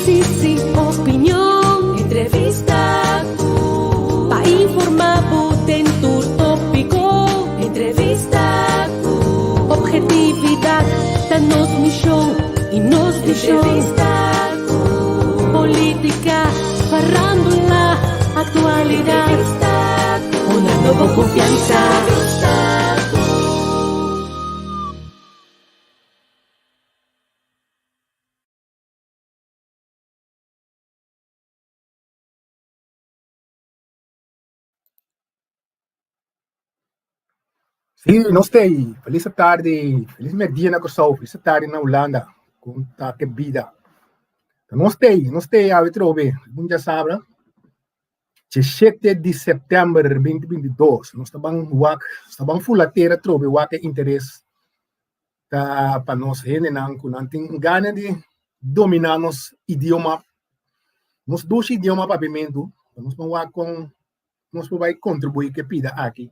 análisis, opinión, entrevista, para informar, dentro tópico, entrevista, objetividad, danos misión y nos entrevista, política, farándula, actualidad, una nueva confianza. Sim, nós tem. Feliz tarde, feliz dia na Kòrsou, feliz tarde na Holanda, com a que vida. Nós tem a trobe, já sabe, 7 de setembro de 2022, nós estamos fula tera trobe, wak interesse para nós, não tem gana de dominar nosso idioma, nos dois idiomas Papiamentu, nós vai contribuir que pida aqui.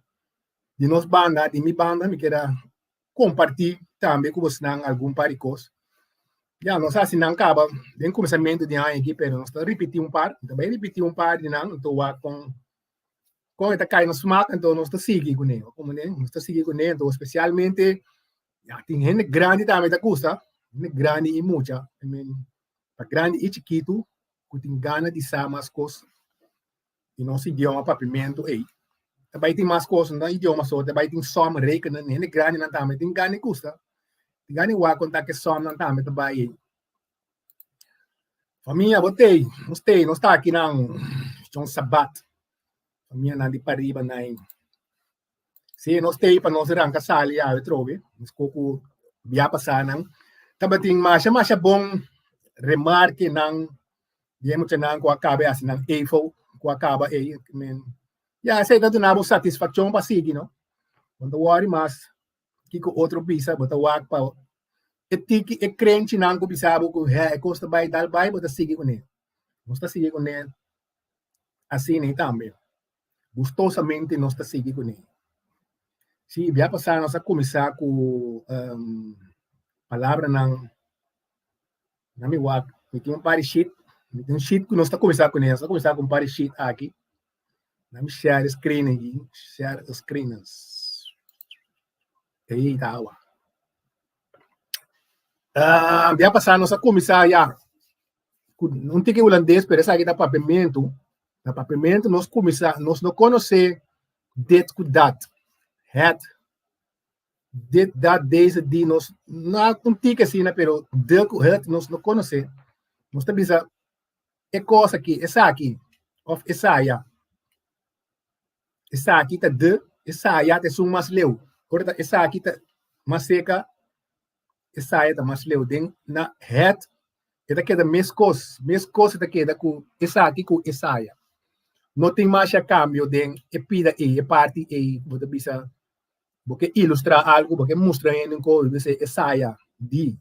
De nossa banda, de minha banda, me quero compartilhar também com vocês algum paricos. Já nós assinamos acaba, bem começamento de ano aqui, mas nós estamos repetindo par de não, então com esta cai no smart, então nós estamos seguindo com ele, como né, nós estamos seguindo com ele, então especialmente, já tem gente grande também da custa, gente grande e muita, para grande e chiquito, que tem gana de saber as coisas, e nosso idioma Papiamentu aí. Também tem mais coisas no idioma só, também tem som, rekening, né, grande não também, tem gana e custa. Tem gana e o contar que som não também também. Família, botei, nós estamos aqui na um sabat. Família na de Riba na se nós temos para nós arrancar sali a trobe, nós coco via passar não. Também tem mais bom remarque não, digamos não com acaba assim não, info com acaba aí, já sei que não há satisfação para seguir, não? Quando o ar mais que com outro bisa, bota o ar para etiki e crente não com bisa, com é custa vai dar vai, bota seguir com ele. Basta seguir com ele assim nem também. Gostosamente nós está seguir com ele. Se vai passar nós a começar com palavra não me wak, me tem par sheet, me tem sheet que nós está começar com ele, nós está começar com par sheet aqui. Vamos share screen aqui, share screens. Aí tá, ó. Vai passar nossa começar já. Não tem que holandês, mas essa aqui da Papiamentu. Na Papiamentu nós começar, nós não conhecer det com dat. Het. Det dat deze die nós não tem que assim, pero det com het nós não conhecer. Nós também já é coisa aqui, essa aqui, of essa aí. Essa aqui está de, essa aí está mais leu. Agora essa aqui está mais seca, essa aí está mais leu. Den na het, esta aqui é da mesma coisa daqui da com essa aqui com essa aí. Não tem mais a câmbio den e pida e parte e você bisa porque ilustrar algo, porque mostrar em um coisa, você essa aí dit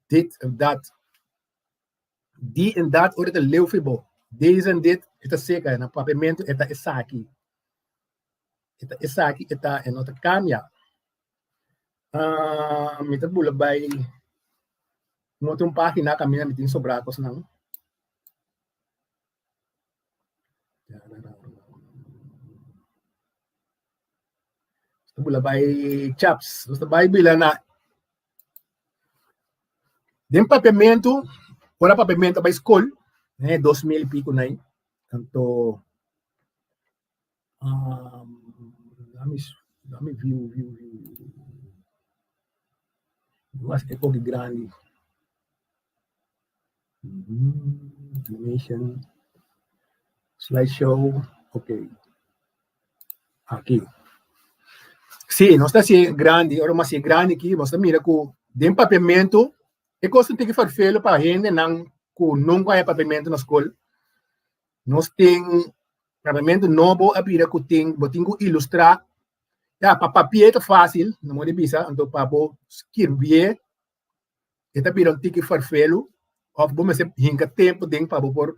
dat en dat ora de leu fibo. Deze en dit está seca na Papiamentu essa aqui. Essa aqui está em outra câmera. Me tá bula vai não tem página caminha me tem sobrar coisa não. Está bula vai chaps, está vai bila na dem Papiamentu, ora Papiamentu vai escola, né, 2000 e pico né. Tanto dá-me view. Eu acho que é pouco grande. Animation. Slideshow. Ok. Aqui. Sim, nós está assim grande. Agora mais grande aqui. Nós está mira com dem Papiamentu. É coisa que tem que fazer para a gente não com nunca é Papiamentu na escola. Nós tem Papiamentu novo a pira que tem ilustrar. Já para papel é fácil, não pode bisa, então para escrever, está pira tem que fazer, ou vamos ser hinca tempo tem para por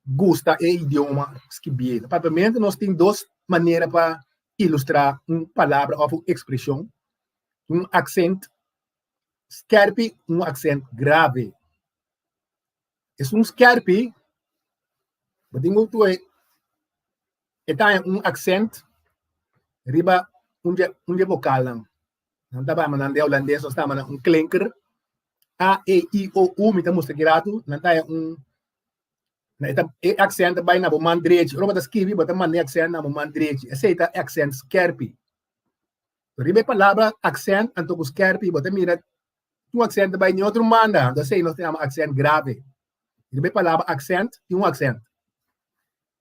gosta e idioma escrever. Papiamentu nós tem duas maneiras para ilustrar uma palavra ou uma expressão, um acento scarpe, um acento grave. skerpi, betingo tu accent, riba unje vocal lang. Nanta ba man ande Holandês, nós estamos klinker, A, E, I, O, U, mita musta giratu, nanta na ita accent bay na bo mandrechi, ro bata skibi, bata man accent na bo mandrechi, essa ita accent skerpi. Riba palavra accent, anto ku skerpi, bata mira, tu accent bay ni outro manda, então sei nós temos accent grave. Riba palavra accent, tem accent.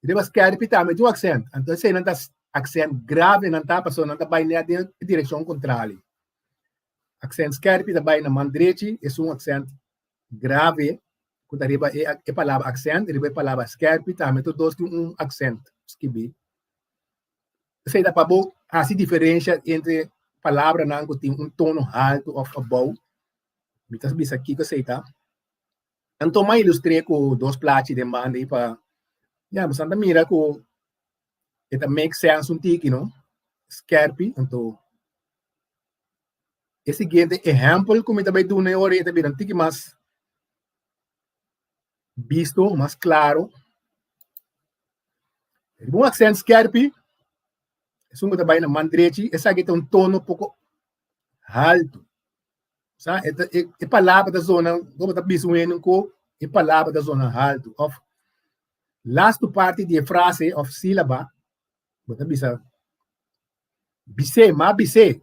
Riba skerpi também tem accent, então sei nanta accent grave, nanta passou, nanta bay na direção contrária. Accent skerpi também na mandrechi, é accent grave. Quando arriba a palavra accent, arriba a palavra skerpi, também todos têm accent, skibi. Sei da pabo, assim diferença entre palavra não que tem tono alto ou above. Mitas bisa aqui que sei tá. Então mais ilustrei com dois platos de banda aí para, mas anda mira com, это make sense tiki, não? Skerpi, então esse seguinte exemplo como também do na hora também um tiki mais visto, mais claro. Um accent skerpi, é um também na mandrechi, essa aqui tem tono pouco alto. Sabe? É palavra da zona, como está bisuendo com é palavra da zona alto. Of last parte de frase of sílaba, você bisa bise, ma bise.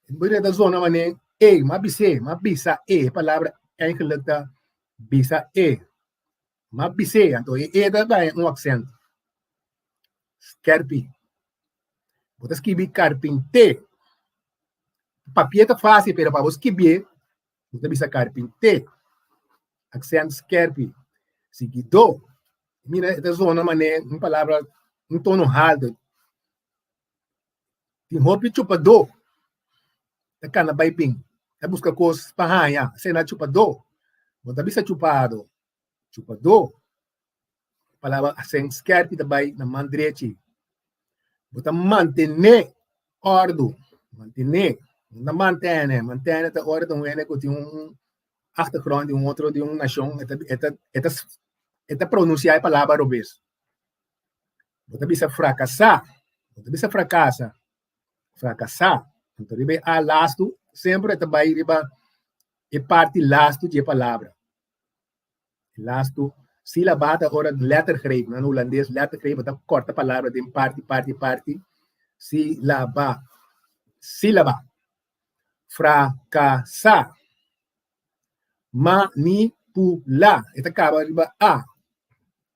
Bure da zona mané ma bisa palavra eigenlijk da bisa ma bise, então daarbij um accent. Skerpi. Você escreve carpinte. Papel tá fácil, pero para você escrever, você bisa carpinte. Accent skerpi. Seguido. Mira, esta zona mané, uma palavra, um tono alto. Tem roupa chupador. Tá cana baiping. É busca coisas para ranha. Você não chupador. Você bisa chupado. Chupador. Palavra accent skerpi também na mandrechi. Você mantener ordem. Mantener. Não mantém a ordem que tem achtergrond, outro de nação. Esta pronunciar a palavra robês. Você bisa fracassar. Você bisa fracassa. Fracassar. Então, riba a lasto, sempre também riba é parte lasto de palavra. Lasto, sílaba da hora de lettergreep, no holandês, lettergreep, tá corta a palavra de parte, sílaba. Fracassar. Manipula. Ito acaba riba a.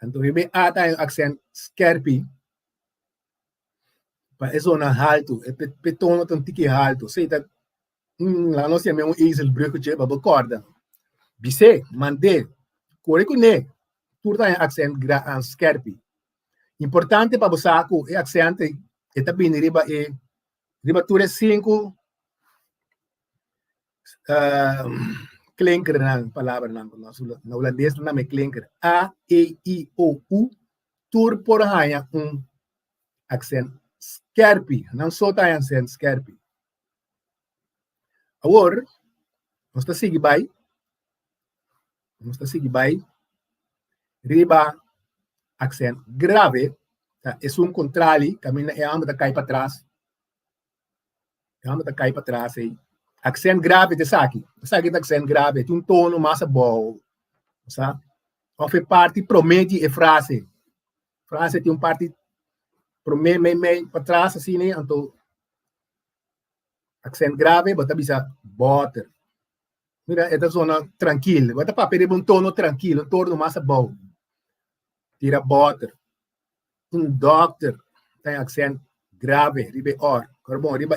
Então, riba a tayo accent skerpi. Pa é zona alto, é petono tão tiki alto. Sei tá lá nós temos ezelbrug que ba corda. Bise, mande, correcune. Turta é accent skerpi. Importante para você é accent é também riba tura 5 klinker na palavra na holandês não é klinker. A, E, I, O, U. Tur por hanya accent skerpi. Não só tem accent skerpi. Agora, nós está seguindo bem. Riba accent grave. Tá? É contrário. Caminha é amba da cai para trás. Aí. Accent grave de saque. Saque de accent grave. Tem tono mais bom. Sabe? Ou faz parte promete a frase. Frase tem parte promete para trás assim, né? Então, accent grave, você bisa butter. Mira, esta zona tranquila. Você papel um tono tranquilo, um tono mais bom. Tira butter. Doctor tem accent grave, riba or. Carbon, riba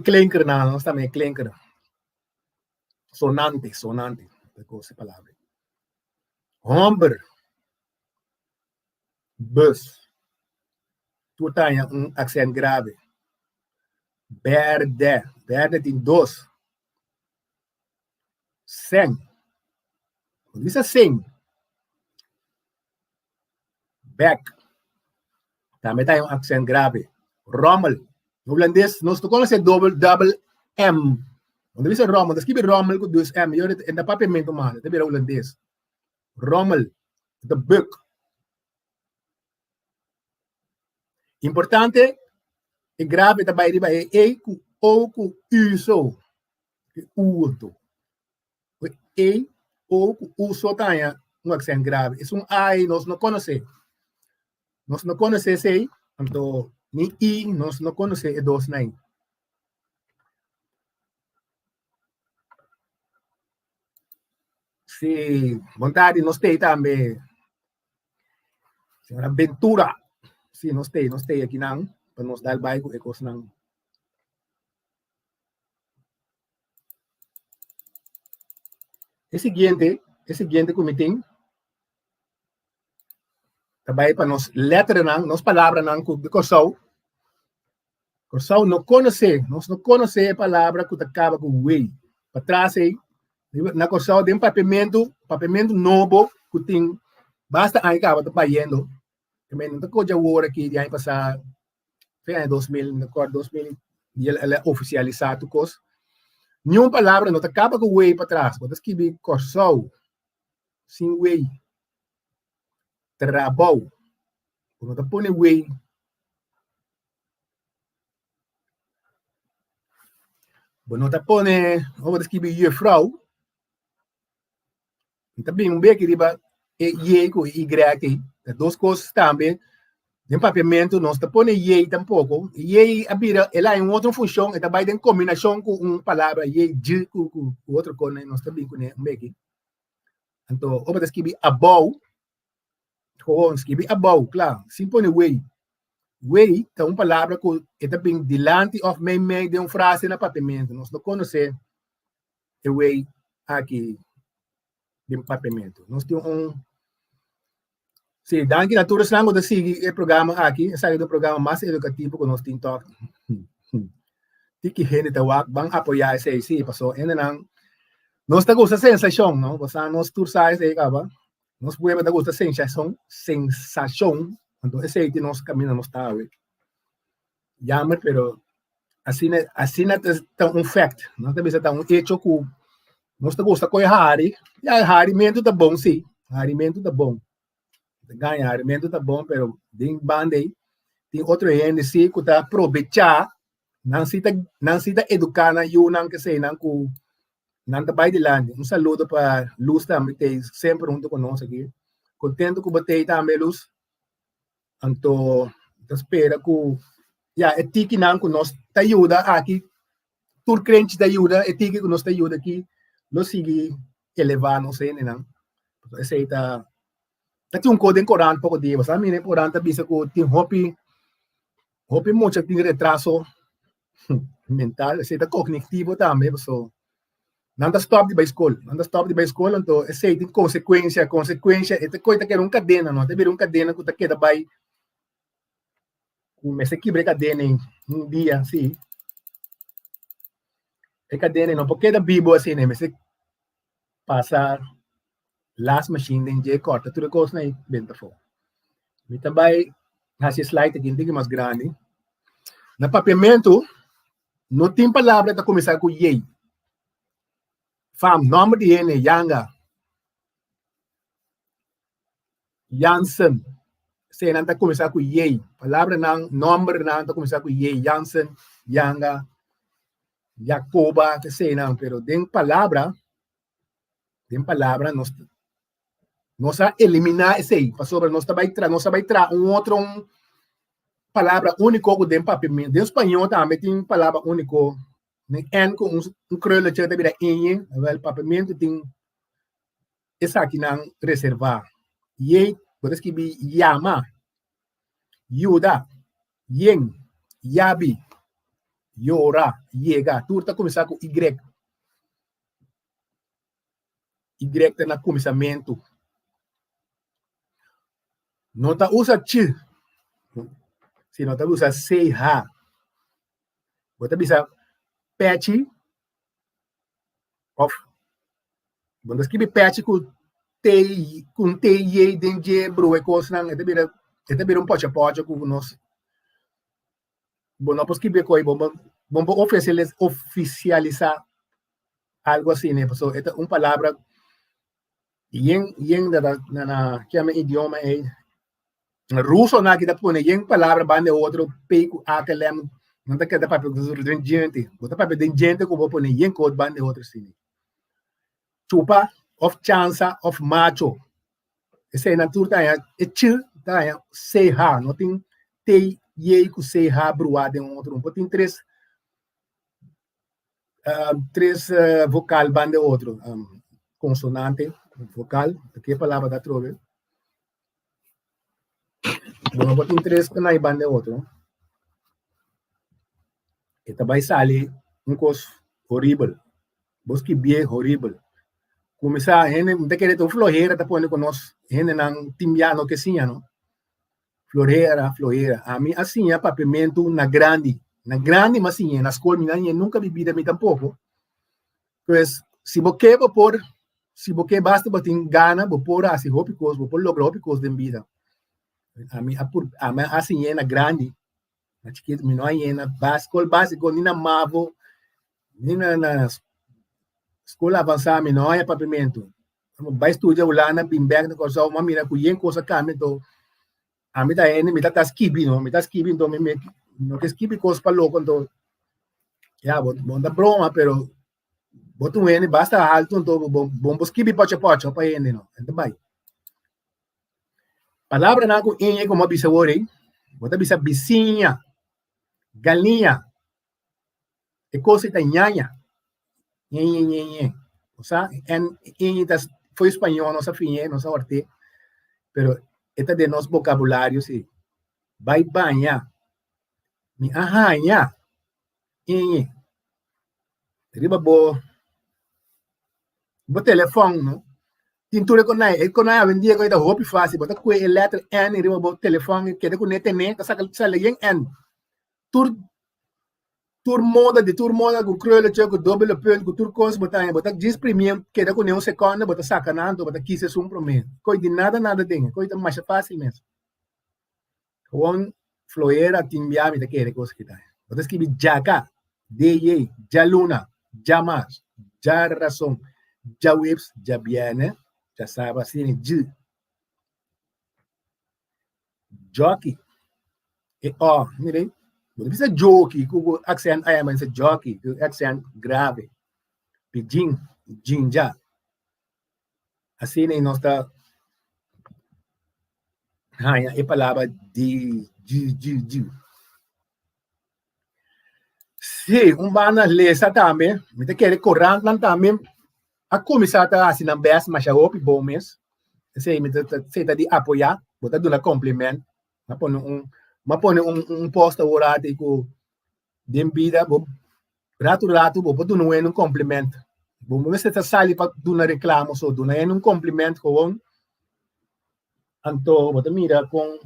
klinker na, nós também klinker. Sonante, essa palavra. Hombre. Bus. Tu tem accent grave. Verde tem dois. Sem. Isso é sem. Back. Também tem accent grave. Rommel. No holandês, nós tocamos double M. Quando dice rommel, escreve rommel com dois M, e da Papiamentu, mano, deve ser holandês. Rommel, de book. Importante, e grave também riba é E com O com U so. U, E, O com U so tanha, um accent grave. Isso I, nós não conhecemos. Nós não conhecemos aí, então, nem I, nós não conhecemos dois nem. Se vontade nós tem também, senhora aventura, se nós tem aqui não, para nos dar bairro e coisa não. É seguinte comitê, também para nós letra não, nós palavra não, de Kòrsou. Kòrsou não conhece, nós não conhece a palavra que acaba com way. Para trás aí, na Kòrsou tem Papiamentu novo, que tem, basta aí acaba de biniendo. Também não tem coisa agora aqui de aí passar, foi em 2000, no cor 2000, e ela é oficializado coisa. Nenhuma palavra não acaba com way para trás, quando escreve Kòrsou, sem way, trabou, quando você põe way, quando você põe, quando escreve juffrouw, também um bem que riba e com y aqui, duas coisas também. Em Papiamentu, nós não põe e tampouco. E abira, ela é uma outra função, e também tem combinação com uma palavra e de com outra coisa, nós também com um bem aqui. Então, ou para escrever above, ou escrever above, claro, sem põe way. Way é uma palavra que é também delante of meio de uma frase na Papiamentu. Nós não conhecemos o way aqui. De Papiamentu. Nós temos sim, daqui na tour sangue de seguir o programa aqui, esse é o programa mais educativo que nós temos toque. Que gente tá vão apoiar esse aí, passou ainda não. Nós tá gosta sensação, não? Você nós tour sai aí, acaba. Nós podemos tá gosta sensação, então esse aí nós caminhamos tá aí. Jammer, pero assim tá um fact, não também tá um hecho que nós tá gosta coi hari, e harimento tá bom sim, harimento tá bom. Ganha harimento tá bom, pero tem banda aí, tem outro gente sim que tá aproveitar, não se tá educar na não que sei não que não tá vai de lá. Um saludo para Luz também tem sempre junto conosco aqui. Contento que botei também Luz. Então, espera que é tiki não que nós te ajuda aqui, tur crente te ajuda, é tiki que nós te ajuda aqui. Nós seguir elevar, não sei, não. Esse aí tá tem um código em Corão pouco dia, mas a minha Corão tá bisa que tem hopi muito tem retraso mental, esse tá cognitivo também, pessoal. Não tá stop de escola, então esse aí tem consequência, essa coisa que é uma cadena, não, tem uma cadena que tá queda vai mas se quebra cadena em um dia, sim. É cadena não porque da bibo assim, né, mas passa last machine den je corta tudo coisa aí bem fora. E também esse slide aqui tem mais grande. Na Papiamentu não tem palavra para começar com ye. Fam nome de ele Yanga, Jansen. Se não tá começar com ye. Palavra não, nome não tá começar com ye. Jansen, Yanga, Jacoba, que sei não, pero tem palavra nós a eliminar esse aí, para sobre nós vai trazer outra palavra único que tem Papiamentu. Em espanhol também tem palavra único, nem com crole que tem vida em, o Papiamentu tem essa aqui não reservar. E pode escrever yama, yuda, yen, yabi, yora, yega, tudo tá começar com y. Y tá na começamento. Não tá usa chi, se não tá usa sei ha. Você bisa patch of. Quando escreve patch com t e dengue bro e coisa não, é bem um pote com nós. Bom, não posso escrever coi, bom oficializar algo assim, né? So, esta uma palavra yen na que é idioma é russo na que da pone yen palavra bande outro peco aquele não tá que da papel de gente, bota papel de gente como pone yen code bande outro sim. Chupa of chansa of macho. Esse é natura tá é chill tá é sei ha, não tem te ye ku sei ha bruade outro, tem três vocal bande outro, consonante vocal, que palavra da trove. Bom, tem três que não bande outro. Ita vai sair coisa horrível. Bosque bem horrível. Começar a gente não tem que ter florera tá pondo com nós, gente não timbiano que sim, não. Florera. A mim assim é Papiamentu na grande, mas assim na escola minha nunca bebi da mim tampouco. Pois se você por se você basta botar gana, vou pôr assim hopicos, vou pôr lograr hopicos de vida. A mim assim é na grande. Na chiquito, não é na escola básica, nem na mavo, nem na escola avançada, não é Papiamentu. Vai estudar lá na Bimberg, na Kòrsou, uma mira com yen coisa cá, então a mim tá indo, me tá skipping, não, me tá skipping, então me não que skipping coisa para louco, então já, bom da broma, pero boto um N, basta alto, então bom skipping poche para ele, não, então vai. Palavra na com N como bisa ore, bota bisa vizinha, galinha, e coisa tá nhanha, nhen. O sea, en foi espanhol, não sabia, não sabia, pero esta de nosso vocabulário, sim. Vai banhar, me arranha, riba bo telefone, não? Tintura com nai vendia com ita hopi fácil, bota com a letra N, riba bo telefone, que de com nete ne, tá saca yen N. Tur moda com cruel com double pen com tur cos bota diz premium que de com um segundo bota sacanando bota 15 prometo. Coi de nada tem, coi de mais fácil mesmo. Juan Floera timbiami te quere coisa que tá. Bota escrever jaca, DJ, ja luna, ja mas, Generashon, ja webs, ja viene, já sabe assim, jockey. E mire, não precisa jockey, com accent mas é jockey, com accent grave. Pidgin, jinja. Assim nem nós tá a palavra de. Sim, bana lesa também, me te quer correr também. A começar a assim na best, mas já ouve bom mês. Sei, me te de apoiar, botar do complemento, mas põe post horário com de vida, rato, vou botar um complemento. Vamos ver se sai para do na reclamo, só do na complemento com anto, botar mira com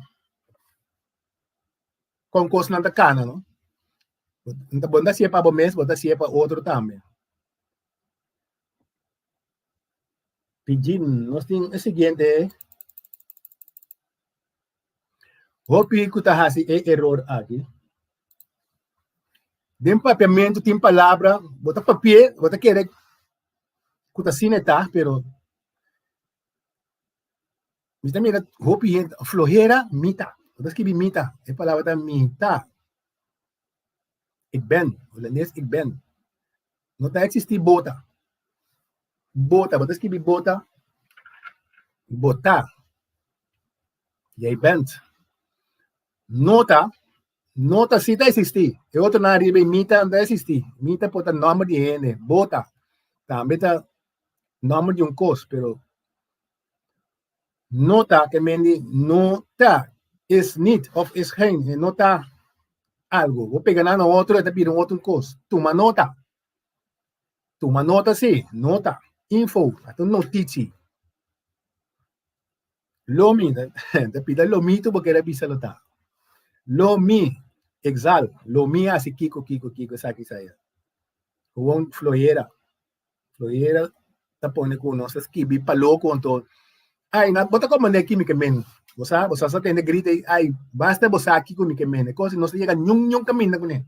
coisa na cana, não? Então, bom, se é para o mês, bota se é para outro também. Pedir, nós temos o seguinte, hopi que está assim, é erro aqui. Dem Papiamentu tem palavra, bota papel, bota querer que está assim, tá, pero mas mira, hopi florera, mita, bota escrever mita, é palavra da mita. Ik ben, holandês ik ben. Não está existir bota, bota escrever bota, botar. Jij bent. Nota se está existir. É outro na riba mita não existir. Mita pode nome de gente, bota. Também tá nome de coisa, pero nota que mende nota is niet of is geen. Nota algo. Vou pegar na outro e te pedir outro coisa. Toma nota sim, nota. Info, ato notícia. Lomi, te pida lomito porque era bisalota. Lomi, exal, lomi así kiko, saki saya. Juan Floyera, te pone con nosotros kibi palo con todo. Ay, na bota como ne kimi que men. Você só tem grita ai, basta você aqui com que men. Coisa não se chega nhung caminho com ele.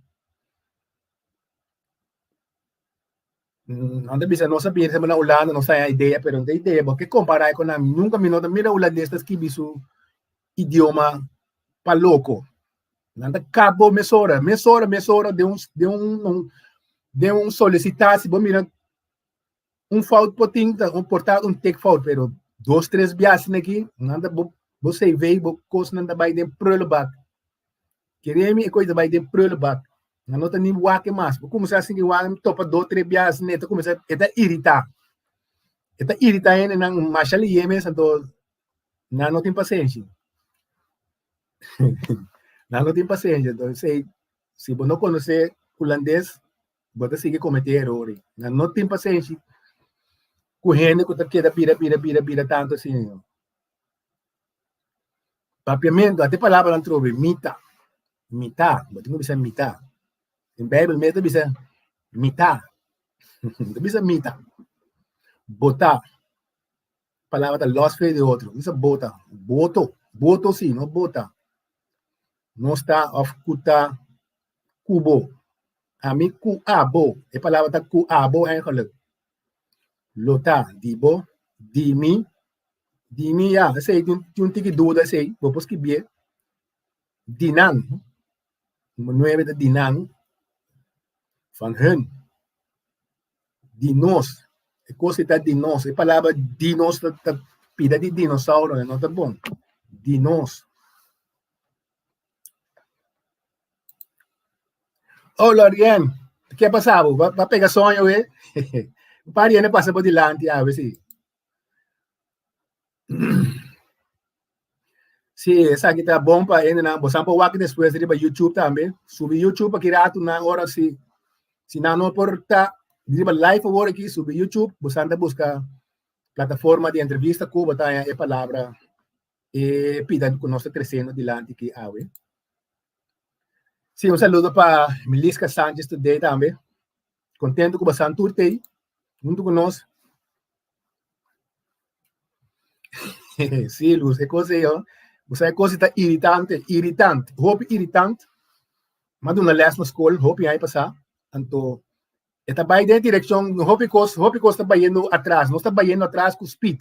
Anda bisa não sabia se na Holanda não sai a ideia, pero a ideia porque comparar com nami nunca me nota mira holandês que bisu idioma pa louco. Nada cabo mesora de um solicitar se bom mira fout poting um portar take fout, pero 2-3 biasin aqui, nada você veio coisa nanda vai de prulebak. Queremos e coisa vai de prulebak. Não tem nem wake mais. Vou começar assim que wake topa 2-3 biasin neto começa a irritar. Está irritando nang machali yemes então não tem paciência. Não tem paciência. Então se você não conhecer holandês, você sigue cometer erros. Não tem paciência. Correndo que queda pira tanto assim. Papiamentu, até palavra não trouxe mita. Você não bisa mita. Em Bíblia mesmo bisa mita. Não bisa mita. Botar. Palavra da lost fez de outro. Bisa bota. Boto sim, não bota. Não está of kuta kubo. A mim kuabo. É palavra da kuabo eigenlijk. Lota, dibo, dimi ya, sei um tiki dúvida sei, vou que bie. Dinang, nueve de dinang, van hun. Dinos, é coisa da dinos, é palavra dinos, pida de dinossauro, não tá bom. Dinos. Oh, Lorian, o que é passado? Vai pegar sonho, eh? O pari ne passa por delante, a ver se. Sim, essa aqui tá bom para ele, não. Você pode ver depois de YouTube também. Subir YouTube para criar tu na hora se não porta, diba live agora aqui subir YouTube, você anda buscar plataforma de entrevista com botar a palavra e pida com nós crescendo delante que ave. Sim, saludo para Milisca Sanchez today também. Contento com você turtei junto com nós. Sim, Luz, é coisa aí, ó. Você é coisa tá irritante. Hope irritante. Mas na les na escola, hope aí passar. Então, está vai em direção, hope está vai indo atrás, não está vai indo atrás com speed.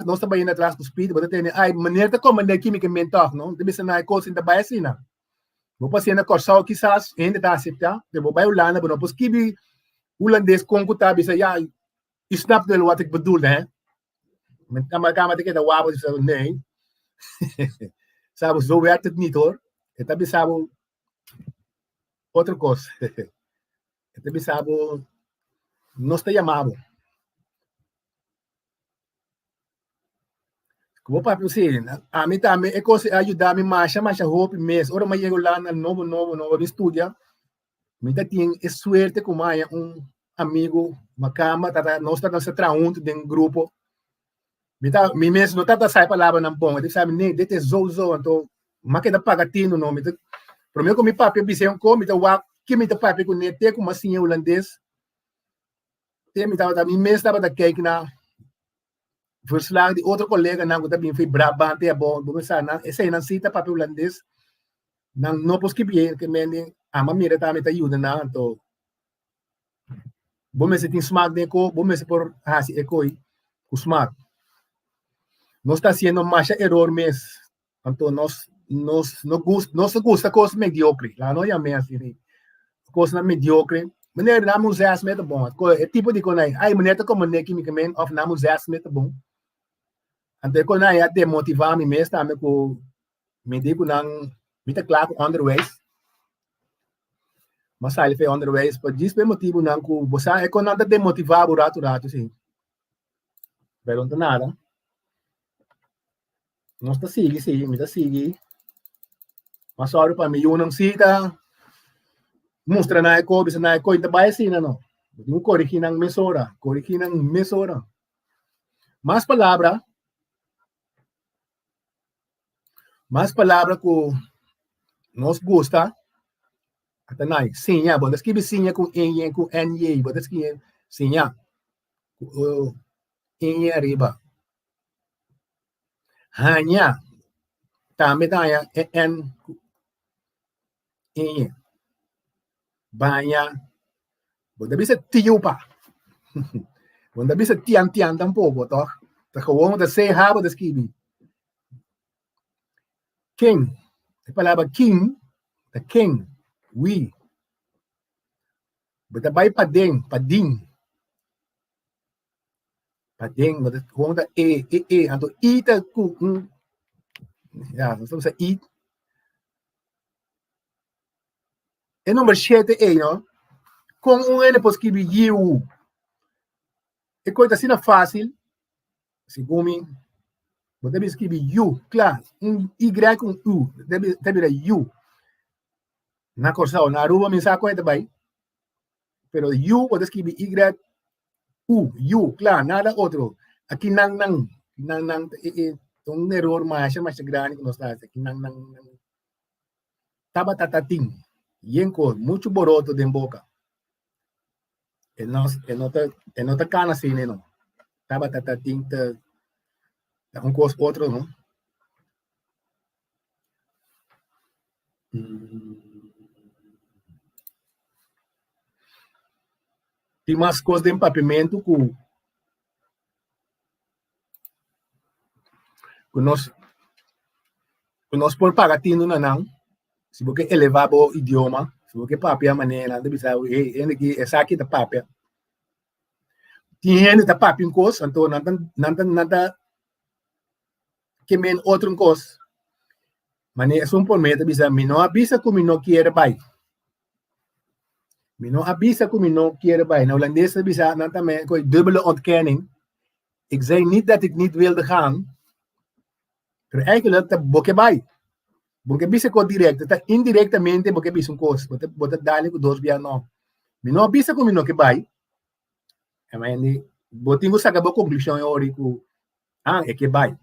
Não está vai indo atrás com speed, você tem, maneira como maneira quimicamente, não? Deve ser na coisa ainda vai assim, não? Vou passar na Kòrsou, quizás, ainda está aceitar, depois vai Holanda, mas não posso que holandês com que tá, bisa, ja, snap wel wat ik bedoel, hè? Met kamer que da wabo, nee. Sabe, zo werkt het niet, hoor. Het heb je sabe outra coisa. Het heb je sabe não está chamado. Como para você, a mim também é coisa ajudar me mais hope mês. Ora mais chego lá no novo estúdio. Me dá tem suerte com mais amigo, uma cama, nós está nessa traunto de grupo. Me mesmo não tá sai palavra não bom, ele sabe nem de ter zo então, mas que dá pagatino não, me para mim como papi bisão como me dá que me dá papi com nete como assim holandês. Tem me tava me mesmo tava da cake na verslag de outro colega não também foi brabante é bom, vamos na essa não cita papi holandês. Não posso que bem que me ama mira também tá ajuda não, então bom se tem smart de co, bom se por assim ecoi, o smart. Nós está sendo mais error mesmo. Então, nós gusta coisa mediocre. Lá não é mesmo assim. Coisa mediocre. Maneira não museu é bom. É tipo de coisa aí. Maneira como é quimicamente, of não museu é bom. Então, quando aí até motivar me mesmo, também com me digo não, me tá claro underways. Mas aí foi underways, por isso é motivo não com você é quando anda de motivar o rato sim. Pero não nada. Nós está sigue, me está sigue. Mas só para mim, eu não cita. Mostra na eco, bisa na eco, ainda vai assim, não. Não corrigir na mesora. Mais palavra que nós gosta. Até nai, sim, bom, das que sim com en com ny, bom, das que sim, en Riba. Hanya também tá en banha, bom, deve ser tiupa. Want dat bisa tian tampouco, toch? Dat gewoon dat zij hebben, dat skibi. King. De palabra king, the king, we. But daarbij pading, pading, maar dat gewoon dat en to eat dat koek. Ja, dat is eat. En nummer 7, no? Com ele pode escrever you. E coisa assim não fácil. Segundo você deve escrever you, claro. Y com U. Deve dar you. Na Kòrsou, na Riba, me saco também. Pero you, pode escrever Y, U, you, claro, nada outro. Aqui nang. Um erro mais grande que nós temos. Aqui nang. Tabatatating. Yenko, muito boroto de boca. E nota cana assim, não. Tabatatating, um coisa outro, não? Tem mais coisas de Papiamentu que nós por pagatino não. Se você elevar o idioma, se você papia manera, deve ser essa aqui da papia. Tem gente da papia em coisa, então nada que men outro coisa. Mas é um por meio deve ser, me não avisa como não quer vai. Me não avisa como não quer vai. Na holandês deve ser, não também com dubbele ontkenning. Ik zei niet dat ik niet wilde gaan. Maar eigenlijk dat boke bij. Boke bisa ko direct, dat indirectamente boke bisa un cos. Bote dali ko dos via no. Mi no bisa ko mi no ke bay. Ama ni botingo sa gabo conclusion ori ko e ke bay.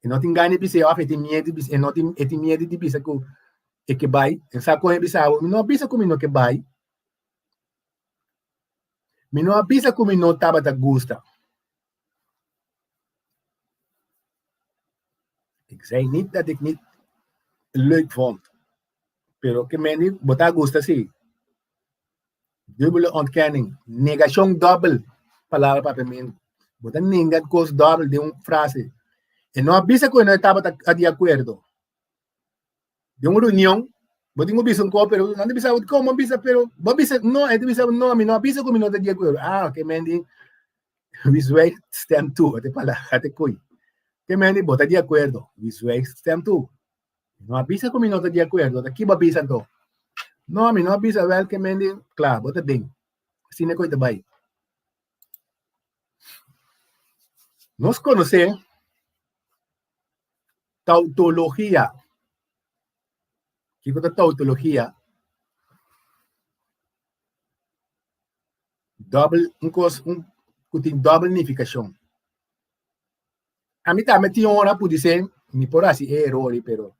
E no tingani bisa of etimiedi bisa e no etimiedi di bisa ko e ke bay. En sa ko e bisa mi no bisa ko mi no ke bay. Mi no bisa ko mi no taba ta gusta. Ik zei niet dat ik niet leuk vond. Pero que men niet bota gusta sí. Dubbele ontkenning. Negación double. Palabra Papiamentu. Bota negat cos double de una frase. E no avisa que no estaba de acuerdo. De una reunión, botin mo bisa ko pero não bisa como bisa pero bisa no, bisa no, mi no avisa que no está de acuerdo. Que men di visual stem 2, ate pala, ate koi. Que men di bota de acuerdo. Visual stem 2. No avisa como no está de acuerdo. Aqui ba bisa to. No, mi no avisa wel que men di, claro, bota bem. Sine ko itabay. Nos conoce tautología. ¿Qué es tautología? Double, tem double significação. A mim também tinha hora por dizer, me por assim error, pero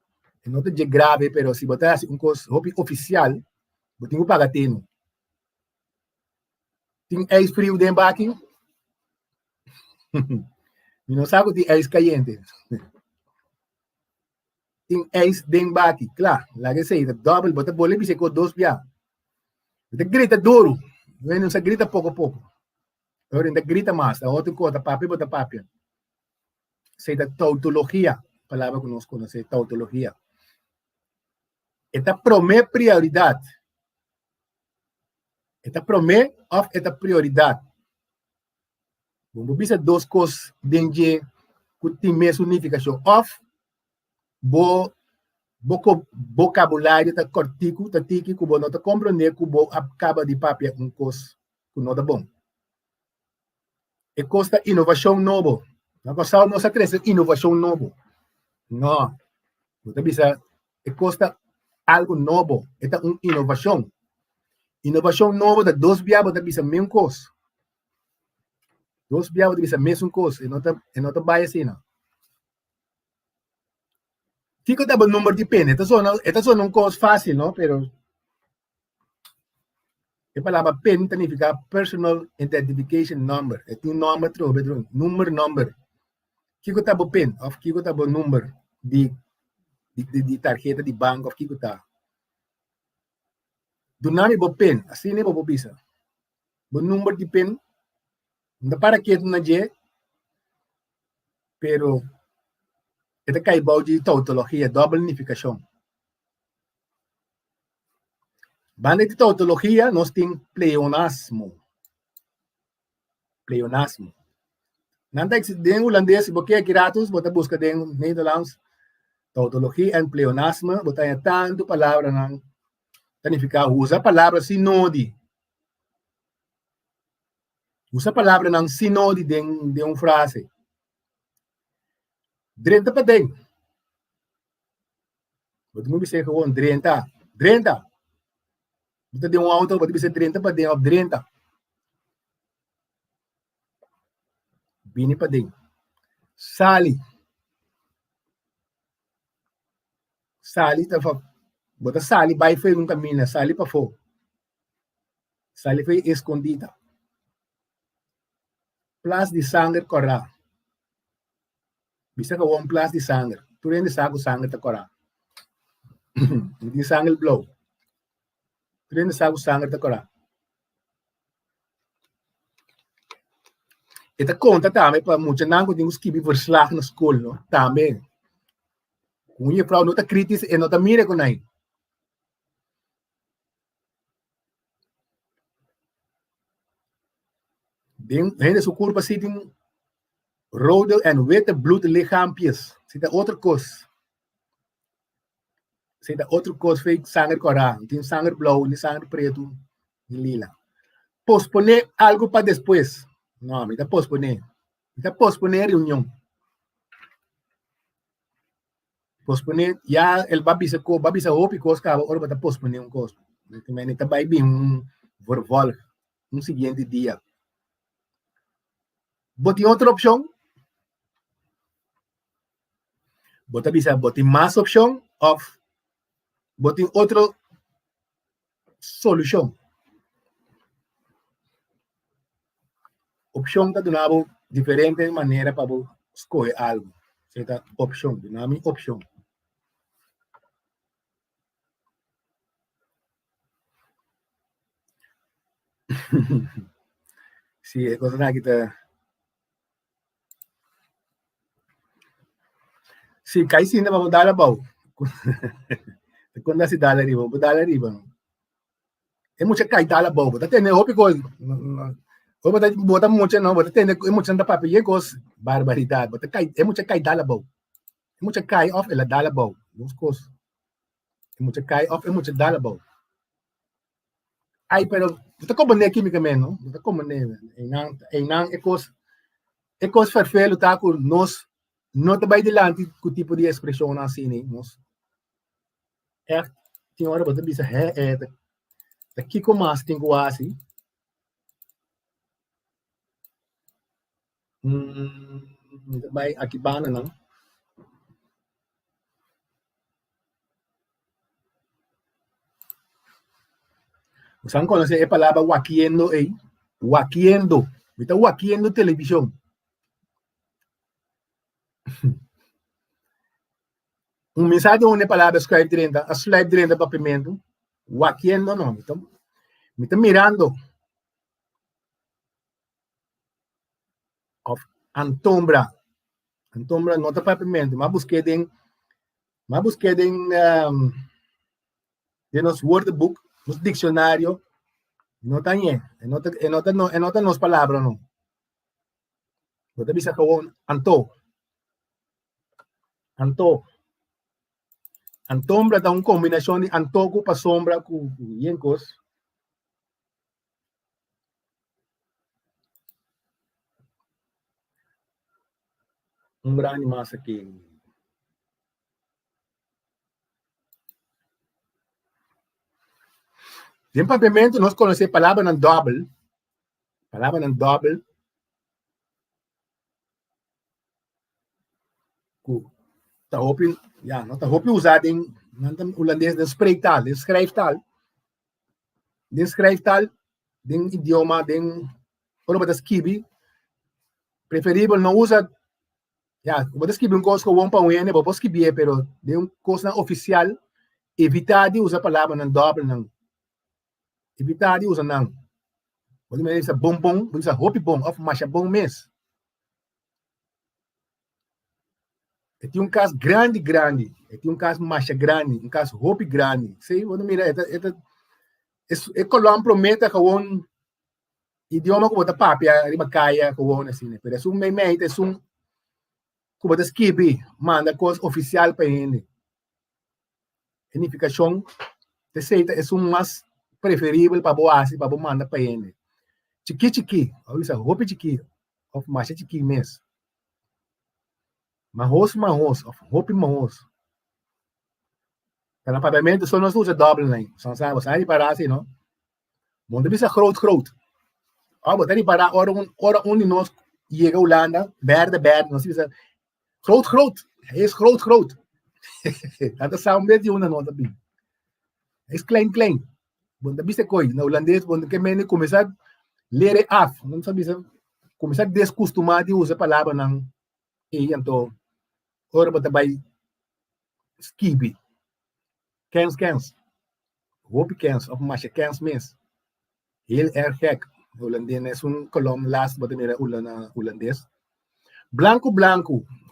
não é grave, pero se botar assim coisa oficial, eu tenho que pagar teno. Tem ex frio dentro aqui. E não sabe que tem ex caliente. Tem ex dentro aqui, claro. Lá que sei, double, botar boleto se com dois pia. Você grita duro, não se grita pouco a pouco. Agora ainda grita mais, a outra coisa, papel bota papel. Sei da tautologia, palavra que nós conhecemos, tautologia. Esta promete prioridade. Esta promete of esta prioridade. Vamos ver duas coisas dentro que tem mesma significação. Of, vocabulário tá cortico, tá tiki, que não tá compreender que acaba de papel coisa que não tá bom. E costa inovação nova. Na costa não se cresce inovação nova. Não. Você bisa e costa algo novo. Esta é uma inovação. Inovação nova da dois biabos da bisa mesma coisa. Dois biabos da bisa mesma coisa. E não tá vai assim, não. Fica dando o número de pena. Esta só não coisa fácil, não? Pero a palavra PIN significa Personal Identification Number. É um número trobe, number. Kiko tá o PIN, of kiko tá o número de tarjeta de banco, of kiko tá. Do nome o PIN, assim nem o bisa. O número de PIN, Não para que na je, pero esta cai de tautologia, double unificação. Banda de tautologia, nós temos pleonasmo. Pleonasmo. Nanda den holandês, porque aqui ratos, bota busca den Nederlands, tautologia e pleonasmo, bota tanto palavra não significa usa a palavra sinodi. Usa a palavra não sinodi de uma frase. Drenta para den. Bota me dizer que drenta. Drenta. Bota de um auto, bota dizer drenta para den, drenta. Bini para den. Sali. Sali tá bota sali vai foi um caminho, sali para fora. Sali foi escondida. Plas de sangue corra. Bisa ka um plas de sangue. Tu rende saco sangue tá corra. De sangue blow. Tu rende saco sangue tá corra. Ita conta também para muita não que temos que verslag na escola, no? Também. Kung je vrouw nota kritisch en nota mire con hij. Den hele zo kurpa zitten rode en witte bloedlichaampjes. Zit er outra kos. Zit er outra kos fake sanger cora. Tem sanger blauw, ni sanger preto, ni lila. Posponer algo para después. No, me está posponer. Me está posponer reunión. Posponer, ya el babi sa hopi kos ka, ora bata posponer un kos. Me está vai bem vervolg, siguiente dia. Boti outra opção. Bota bisa, boti mais opção, of boti outra solução. Opção tá donado diferente maneira para escolher algo. Certa opção, dinâmica opção. Sim, é coisa na kita. Sim, cai sim, na vamos dar a bau. Quando se dá a riba, vou dar a riba. É muito cai dar a bau, tá tendo outra coisa. Vou botar muito não, vou ter muito da papel, coisa barbaridade, vou cai, é muito cai dar a bau. É muito cai off ela dar a bau. Duas coisas. É muito cai off, é muito dar a bau. Ai, pero tá como nem quimicamente, não? Tá como nem, não é coisa farfelo tá com nós não tá bem delante com o tipo de expressão assim, né? Nós é tem hora você bisa daqui como mais tem quase vai aqui bana não. Você não conhece a palavra waquiendo aí? Waquiendo. Está waquiendo televisão. Mensagem onde a palavra escreve direita, a slide direita para Papiamentu. Waquiendo não. Me está mirando. Antombra. Antombra não está Papiamentu. Mas busquei de nos wordbook, nos dicionário. Não está aí. Não está nos palavras, não. Você bisa com anto. Antombra dá uma combinação de antoco para sombra com yencos. Grande massa aqui. Em Papiamentu, nós conhecemos a palavra não double. Palavra não double. Tá hoping, ja, não tá hoping usar em holandês de spreektaal, de schrijftaal. De schrijftaal, de idioma, de como das kibi. Preferível não usa, ja, como das kibi coisa que vão para o ene, vamos kibi, pero de coisa oficial, evitar de usar a palavra não double não. Evitar de usar não. Quando me diz bom, diz roupa bom, of macha bom mês. Tem um caso grande, tem um caso macha grande, um caso roupa grande. Sei, quando mira, é colom promete que um idioma que bota papia, riba caia, que um assim, né? Pero é um meme, é um que bota skibi, manda coisa oficial para ele. Unificação, é um mais preferível para boa assim, para boa manda para ele. Chiqui, isso roupa chiqui, of macha chiqui mês. Marros, roupa marros. Para papiamento só nós usa double line. Só sabe, você para assim, não? Manda bisa groot. Ah, botar ali para hora onde nós chega a Holanda, verde, nós bisa groot. É groot. Até sabe mesmo de uma nota bem. É klein. Bunda bisa coi, na holandês, bunda que mene começar a ler af, não sabe bisa começar a descostumar de usar a palavra não. E então, ora botar vai skibi. Kens. Hoop kens, of masje kens mis. Heel erg gek. Holandês é um kolom last, wat er Holandês. Blanco,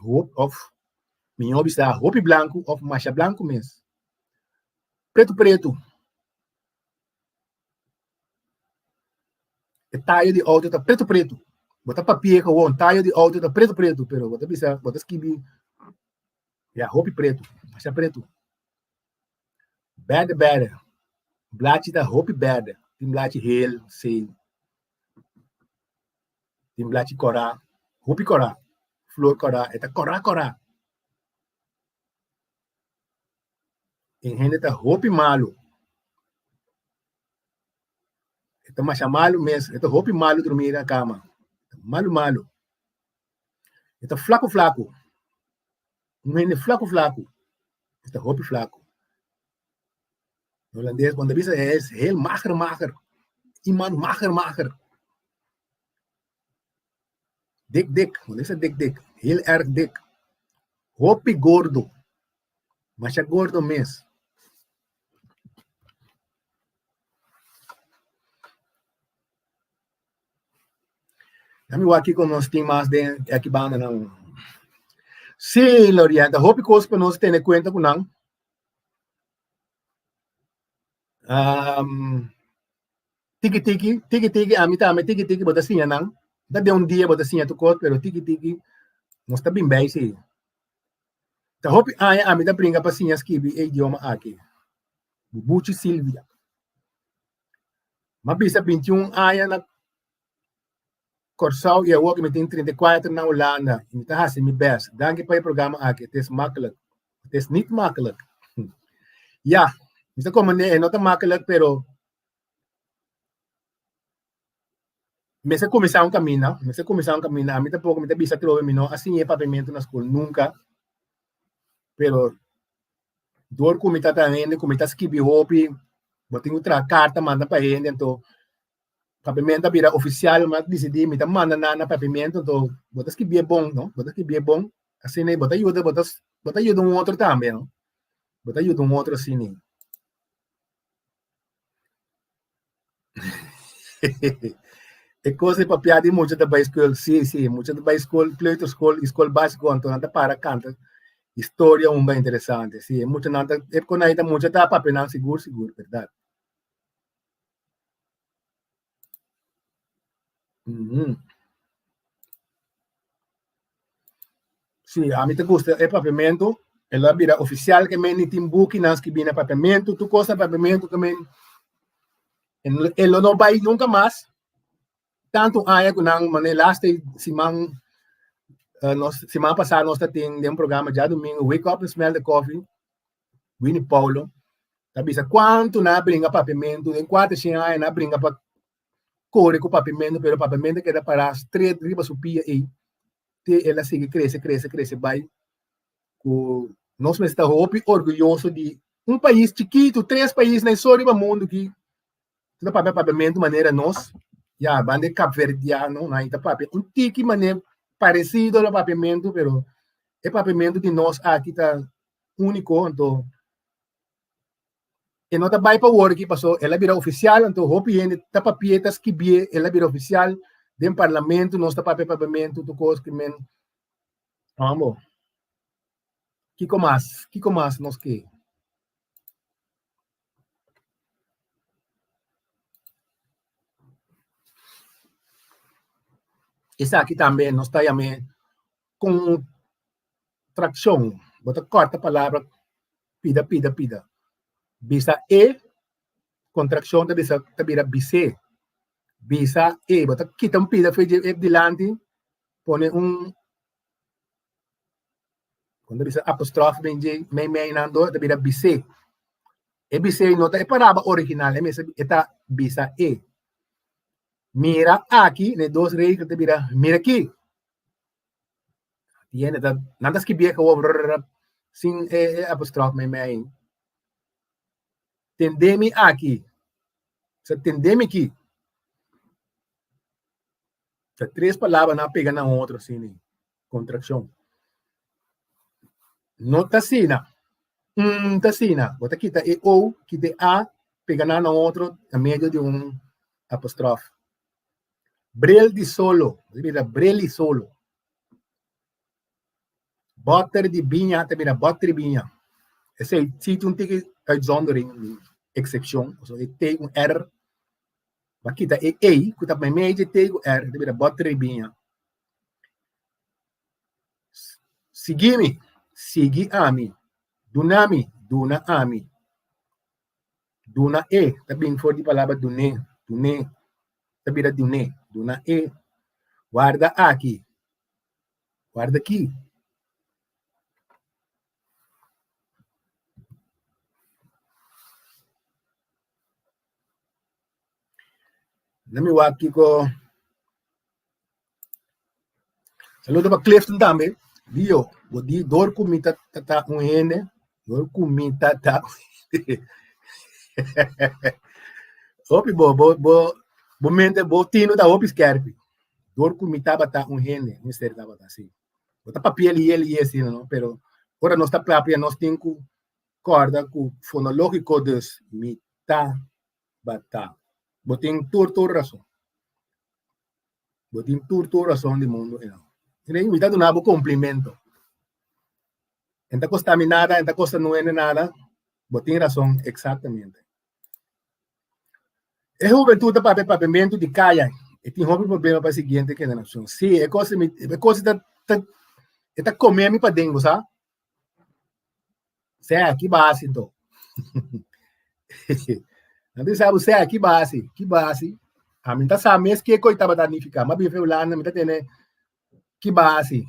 hoop of minha bisa hoop blanco of masha blanco mes. Preto. É taio de auto tá preto. Bota papel com o taio de auto tá preto, pero bota bisa, bota skibi. Ja, hoop preto, masha preto. Bad. Blaadje da hoop bad. Tem blaadje heel, sei. Tem blaadje cora, hoop cora. Flor cora, eta cora. Em renda tá hoop malo. Eta masha malo mes, eta hoop malo dormir na cama. Malo. Eta flaco. Rende flaco. Eta hoop flaco. Holandês, quando avisa é heel mager. Iemand mager. Dik. Quando isso é dik. Heel erg dik. Hoop gordo. Masha gordo mes. Kami aqui com nós tem mais de aqui banda não. Sim, Lorienta, hope coisa para nós ter conta com não. Tiki, a mim também tiki, bota assim, não. Dá de dia, bota assim, tu corta, pero tiki, nós tá bem, sim. Tá hope, a mim dá brinca para assim, escrever idioma aqui. Bubuchi Silvia. Mas bisa 21 na Kòrsou e eu que me tem 34 na Holanda. Então, assim, me best. Danke para o programa aqui. Het is makkelijk. Het is niet makkelijk. Ja, isso como é não tão makkelijk, pero me se começar um caminho. A mim tampouco me bisa trove me não assim é Papiamentu na escola nunca. Pero dor como está também, como está escrever hopi, botei outra carta manda para ele, então Papiamentu vira oficial, mas decidi me tá manda na Papiamentu, então botas que bem bom, não? Botas que bem bom, assim né, bota ajuda um outro também, não? Bota ajuda um outro assim né. É coisa para piada muito da escola, sim, muito da escola, escola básica, então nada para cantar história bem interessante, sim, muito nada, é quando ainda muito tá papel seguro, verdade. Sim, a mim te gusta é Papiamentu, ela vira oficial que me tem book nas que vem Papiamentu, tu costa Papiamentu também, ele não vai nunca mais, tanto aí que não, mas last semana passada nós temos um programa já domingo, Wake Up and Smell the Coffee, Winnie Paulo, tá bisa quanto na brinca Papiamentu, em 4 anos na brinca para correr com Papiamentu, pero Papiamentu queda para as 3 riba subia aí, ela sigue cresce, vai. Nós estamos orgulhosos de um país chiquito, 3 países na história do mundo que tudo Papiamentu maneira nós, já bande Cabo-Verdiano, na Itapapi, um tique maneira parecido ao Papiamentu, pero é Papiamentu de nós aqui tá único, então E não tá vai para work, passou, ela vira oficial, então hopi ainda tá papietas que bie, ela vira oficial do parlamento, nós tá papiamento, tu coisa que men, amo. Que mais nós que? Essa aqui também, nós tá com tração, bota corta a palavra, pida. Bisa E, contração da bisa, tá vira bise. Bisa E, bota quita pida, foi de delante, põe quando bisa apostrofe, vem de nando, tá vira bise. E bise não tá, é palavra original, é mesmo, tá bisa E. Mira aqui, né, dois reis, tá vira, mira aqui. Tiene, nada que vieja, sin apostrofe, tendeme aqui. Tendeme aqui. Três palavras não pegam na outra, assim, contração. Não tá assim, tá assim. Bota aqui, tá E, O, que de A, pega na outra, a meio de apóstrofe. Brel de solo, mira, brel de solo. Butter de binha, tá mira, butter de binha. Esse é um tique uitzondering, excepção, ou seja, tem R. Aqui tá E, que tá meio de tem R, tá mira, butter de binha. Segui-me, segui a mim. Dunami, duna ami. Duna E, também for de palavra dune, também duna E. Guarda aqui. Guarda aqui. Nami aqui com saludo para Clifton também. Dio, bodi dor comita tata unhene, dor comita tata. Opi bo mente bo tino da opi skerpi. Dor comita bata unhene, mister da bata assim. Bota papel e ele assim, não, pero ora nós tá própria nós tem que corda com fonológico dos mita bata. Botin tur razão. Botin tur razão do mundo, não. Ele invita do nabo complemento. Enta costa nada, enta costa não é nada. Botin razão exatamente. É juventude para papiamento de caia. E tem um problema para a seguinte generação. Sim, é coisa tá comendo para dentro, sabe? Sé, que base, então. Não sabe, sé, que base. A mim tá sabendo que coitado da danificar, mas bem lá, não me tá tendo que base,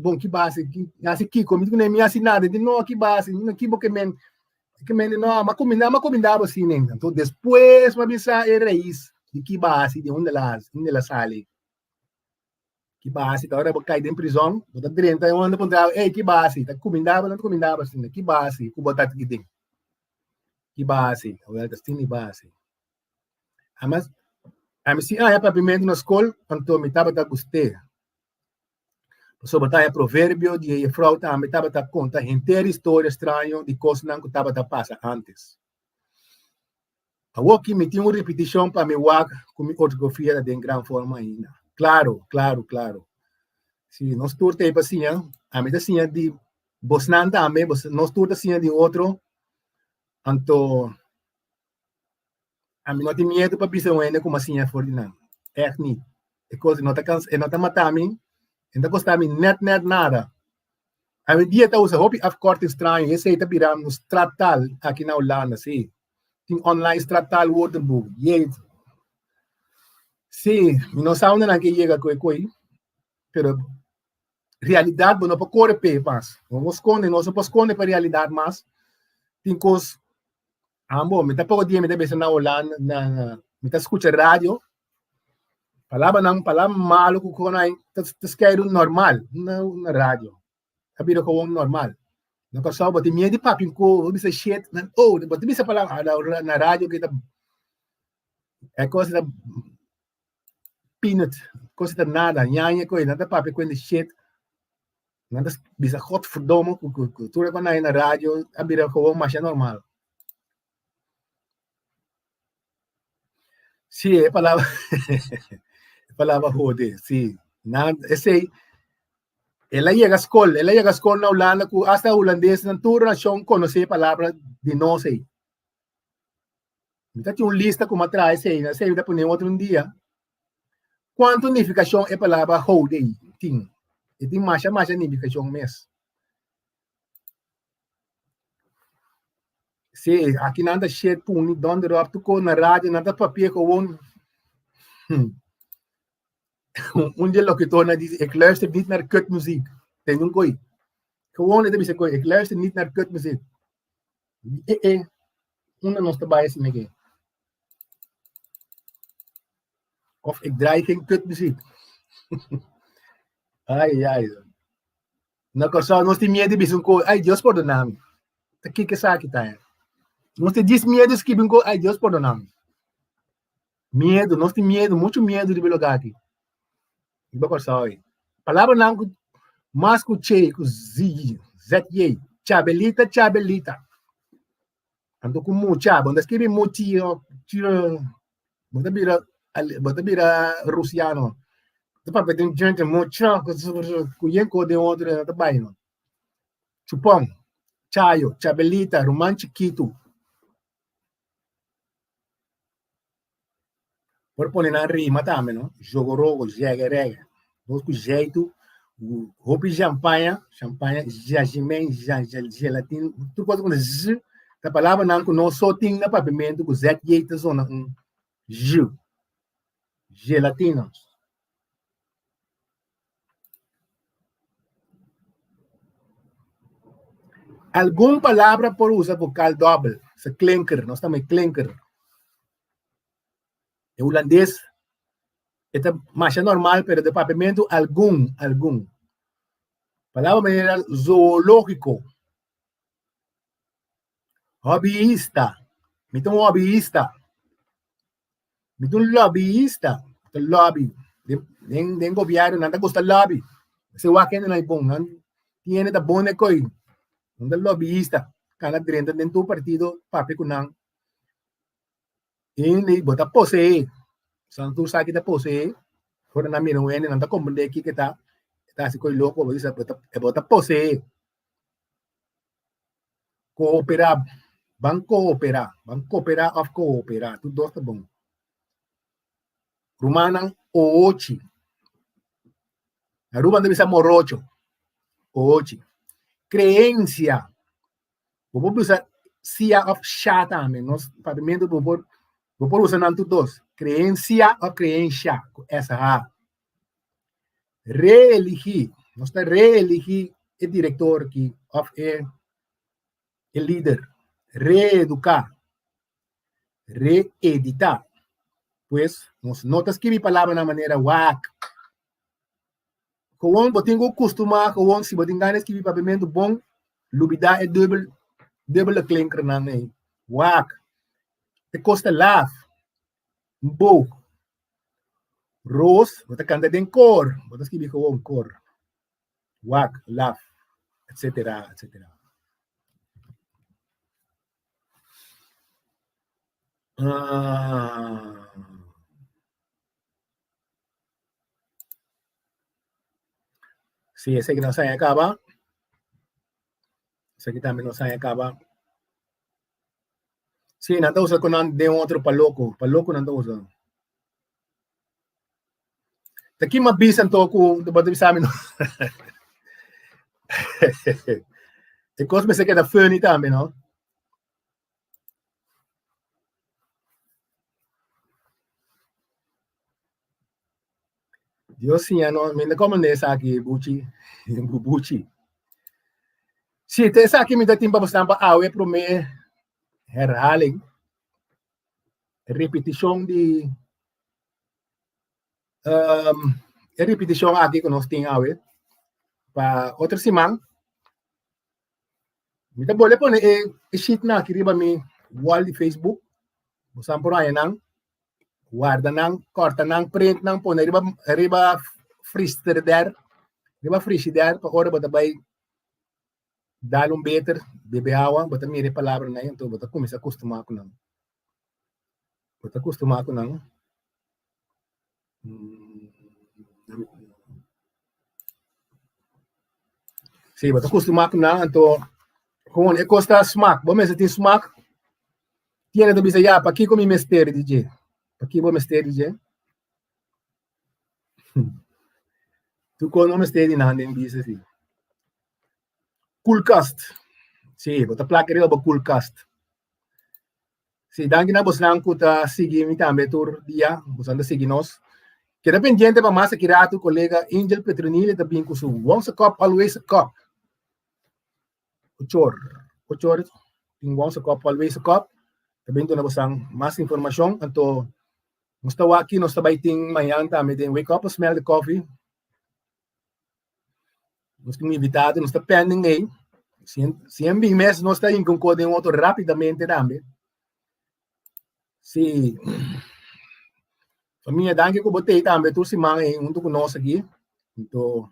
bom, que base, assim que comigo nem me assinado, de não que base, não que porque men não, mas comendava assim, né? Então depois mas bisa é raiz de que base de onde ela sale. Que base, agora vou cair em prisão, botar dentro, eu ando contra, ei, que base, tá comendava, não comendava assim, que base, que botar aqui dentro. Que base, agora tá sem base. Mas se é Papiamentu na escola, então me tava da gostei. Sobre a provérbio de frau também estava a conta inteira história estranha de coisas que estava a passar antes. A aqui me tinha uma repetição para me wak com minha ortografia de grande forma ainda. Claro. Se nós turta aí assim, a mim assim de Bosnan também, nós turta assim de outro, então a mim não tem medo para pensar ainda como assim é fordinan. É que é coisa não tá matando. Então, gostava net nada. A dia tá usa hobby afkorting estranho. Esse aí tá virando stratal aqui na Holanda, sim. Tem online stratal woordenboek. Jeito. Sim, não sabe onde que chega coi. Pero realidade não pode correr pé, mas vamos esconder, não se pode esconder para realidade, mas tem coisas. Bom, me tá pouco dia me deve ser na Holanda, me tá escuta rádio. Palavra malo com aí, tá esquerdo normal, na rádio. Habira ko normal. Nakasaw ba timia di papin ko, bisa shit na ba bisa pala na radyo kita é coisa da peanut, coisa da nada, nhanya ko nada papi ko de shit. Nada bisa godverdomme cultura ko na rádio, habira ko mas normal. Sí, é palavra, é palavra rode, sim. Esse, ela chega à escola na Holanda, hasta holandês, na tua nação, conhece a palavra de não sei. Então, tinha uma lista como atrás, sei, depois outro dia. Quanto significação é a palavra rode? Tem. E tem mais significação mesmo. Sim, aqui nada cheio, punho, donde eu tocou na rádio, nada papel com dia locutor na diz, ik luister niet naar kutmuziek. Tem um coi. Gewoon dat is coi. Ik luister niet naar kutmuziek. Una nos trabalha assim aqui. Of ik draai geen kutmuziek. Ai. Na Kòrsou, nós tem medo de coi. Ai, Deus perdona-me. Tá aqui que sabe tá. Nós tem medo de coi. Ai, Deus perdona-me. Medo, nós tem medo, muito medo de lugar aqui. Iba Kòrsou. Palavra não mas com che, com z, chabelita. Ando com mucha, quando escreve muti, bota bira russiano. Depois vai ter gente mucha, cuyenco de outra também, não. Chupão, chayo, chabelita, román chiquito. Por pôr na rima também, não? Jogo rogo, rega. Nós com jeito, roupa de champanhe, jajimém, gelatina, tudo coisa com z. A palavra não não só tem na Papiamentu, com z jeito zona gelatina. Alguma palavra por usar vocal doble, se klinker, nós também klinker. Em holandês, é mais normal, pero de Papiamentu, algum. Palavra manera zoológico. Hobbyista. Mito um hobbyista. Mito um lobbyista. Lobby. Den governo, nada gosta lobby. Se o aquele não é bom, não tiene da bom é coi. Não da lobbyista. Cada dentro do partido, papi com não. E bota posse. Santo sabe da posse. Fora na minha não não tá compreender aqui que tá se coi louco, bota posse. Cooperar. Banco cooperar of cooperar, tudo dois tá bom. Rumanang oochi. Aruba deve ser morocho. Oochi. Creencia. Vou usar cia of chá também. Nós, Papiamentu, vou usar não tudo dois. Creencia of creencia. Essa A. Reeligir. Nós está reeligir o diretor aqui, of o líder. Reeducar, reeditar. Pues, nós notas que palavra na maneira wak. Gewoon, botingo costuma, gewoon, se botingan escrever Papiamentu bom, lubida é double klinker na nei. Wak. Te costa laugh. Bo. Rose, bota canta den cor. Bota escrever gewoon cor. Wak, laugh, etc. Sí, ese que no se acaba. Ese que también no se acaba. Sí, nada usa con de otro paloco nada usa. Aqui mabisan to ko depois sa amin. E cos me se queda funny também, não? Dios sim, não, me como nessa aqui, buchi. Sim, essa aqui me dá tempo para estar awe pro me herhaling. Repetição de repetição aqui que nós temos awe. Para outra semana. Me dá boleh pon sheet na aqui riba mi wall de Facebook. Busam por aí nang guarda nang corta nang print nang pon riba frigidaire para hora bota vai dar beter bebe água bota mire palavra na então bota começa a acostumar com não. Sim, mas acostumar com nada, então, quando é costa smack, bom, mas tem smack, tinha de dizer, já, para aqui comi mestre, DJ, para aqui vou mestre, DJ, tu quando mestre de nada, em bisa, assim, coolcast, sim, bota placa de oba coolcast, sim, daqui na bolsa que tá seguindo também todo dia, bolsa anda seguindo nós, que dependente para massa que tu colega Angel Petronile também com o once a cup, always a cup, o chor, once a cup, always a cup, também tu na bolsa mais informação, então nós estamos aqui, nós estamos baiting manhã também, tem wake up, smell the coffee, nós temos invitado, nós estamos pending aí, se é bem mês, nós estamos concordando outro rapidamente também, se a minha danke que eu botei também, tu se mãe, junto com nós aqui, então,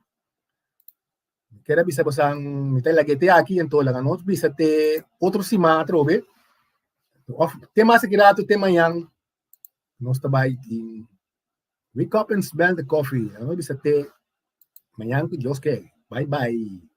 quero bisa você me tem lagi aqui, então, lá nós bisa ter outro semana, trobe, tem mais que rato, tem manhã, nós estamos baiting, wake up and smell the coffee, nós bisa ter manhã que Deus quer, bye bye.